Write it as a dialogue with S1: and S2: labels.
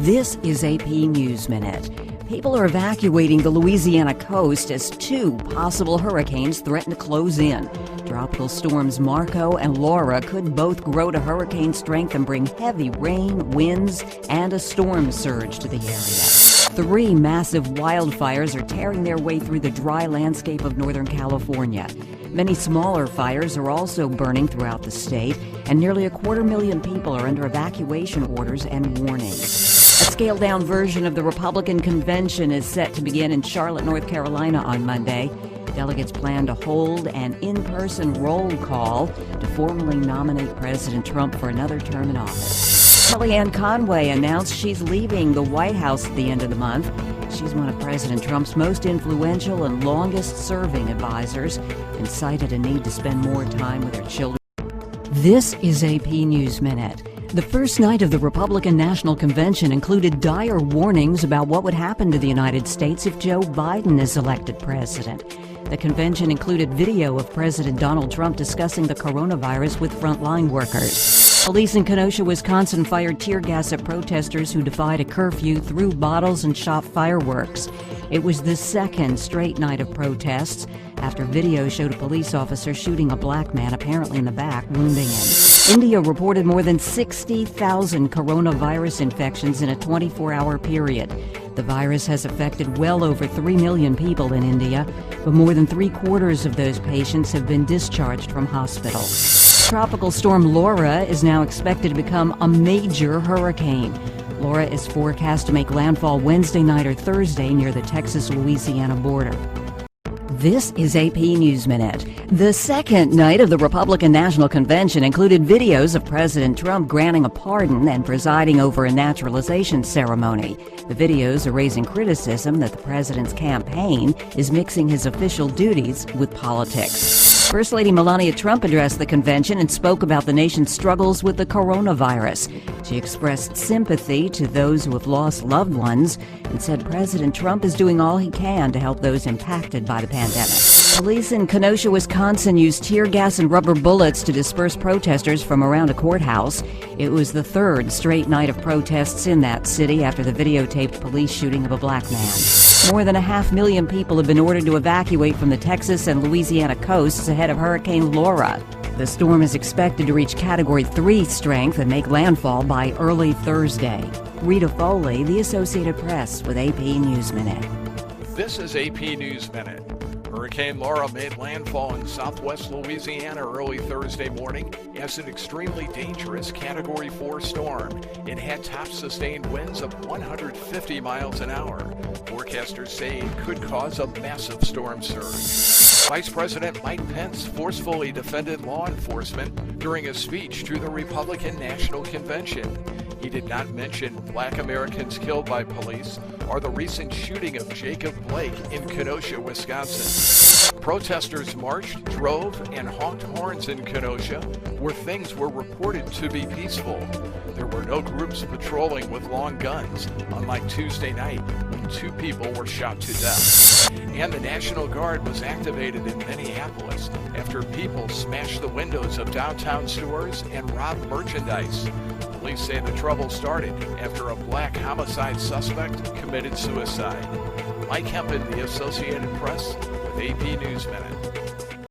S1: This is AP News Minute. People are evacuating the Louisiana coast as two possible hurricanes threaten to close in. Tropical storms Marco and Laura could both grow to hurricane strength and bring heavy rain, winds, and a storm surge to the area. 3 massive wildfires are tearing their way through the dry landscape of Northern California. Many smaller fires are also burning throughout the state, and nearly 250,000 people are under evacuation orders and warnings. A scaled-down version of the Republican convention is set to begin in Charlotte, North Carolina on Monday. Delegates plan to hold an in-person roll call to formally nominate President Trump for another term in office. Kellyanne Conway announced she's leaving the White House at the end of the month. She's one of President Trump's most influential and longest-serving advisors and cited a need to spend more time with her children. This is AP News Minute. The first night of the Republican National Convention included dire warnings about what would happen to the United States if Joe Biden is elected president. The convention included video of President Donald Trump discussing the coronavirus with frontline workers. Police in Kenosha, Wisconsin fired tear gas at protesters who defied a curfew, threw bottles, and shot fireworks. It was the second straight night of protests after video showed a police officer shooting a black man, apparently in the back, wounding him. India reported more than 60,000 coronavirus infections in a 24-hour period. The virus has affected well over 3 million people in India, but more than 3/4 of those patients have been discharged from hospitals. Tropical storm Laura is now expected to become a major hurricane. Laura is forecast to make landfall Wednesday night or Thursday near the Texas-Louisiana border. This is AP News Minute. The second night of the Republican National Convention included videos of President Trump granting a pardon and presiding over a naturalization ceremony. The videos are raising criticism that the president's campaign is mixing his official duties with politics. First Lady Melania Trump addressed the convention and spoke about the nation's struggles with the coronavirus. She expressed sympathy to those who have lost loved ones and said President Trump is doing all he can to help those impacted by the pandemic. Police in Kenosha, Wisconsin used tear gas and rubber bullets to disperse protesters from around a courthouse. It was the third straight night of protests in that city after the videotaped police shooting of a black man. More than 500,000 people have been ordered to evacuate from the Texas and Louisiana coasts ahead of Hurricane Laura. The storm is expected to reach Category 3 strength and make landfall by early Thursday. Rita Foley, The Associated Press, with AP News Minute.
S2: This is AP News Minute. Hurricane Laura made landfall in southwest Louisiana early Thursday morning as an extremely dangerous Category 4 storm. It had top sustained winds of 150 miles an hour. Forecasters say it could cause a massive storm surge. Vice President Mike Pence forcefully defended law enforcement during a speech to the Republican National Convention. He did not mention Black Americans killed by police or the recent shooting of Jacob Blake in Kenosha, Wisconsin. Protesters marched, drove, and honked horns in Kenosha, where things were reported to be peaceful. There were no groups patrolling with long guns, unlike Tuesday night when 2 people were shot to death. And the National Guard was activated in Minneapolis after people smashed the windows of downtown stores and robbed merchandise. Police say the trouble started after a black homicide suspect committed suicide. Mike Hempen, The Associated Press, with AP News Minute.